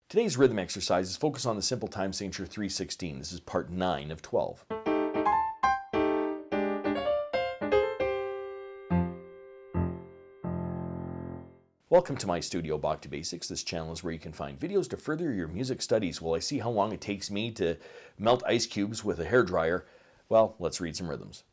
Today's rhythm exercise is focused on the simple time signature 3/16. This is part 9 of 12. Welcome to my studio, Bach To Basics. This channel is where you can find videos to further your music studies. While I see how long it takes me to melt ice cubes with a hairdryer, well, let's read some rhythms.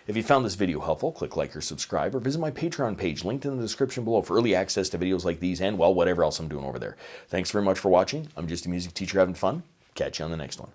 If you found this video helpful, click like or subscribe, or visit my Patreon page linked in the description below for early access to videos like these and, well, whatever else I'm doing over there. Thanks very much for watching. I'm just a music teacher having fun. Catch you on the next one.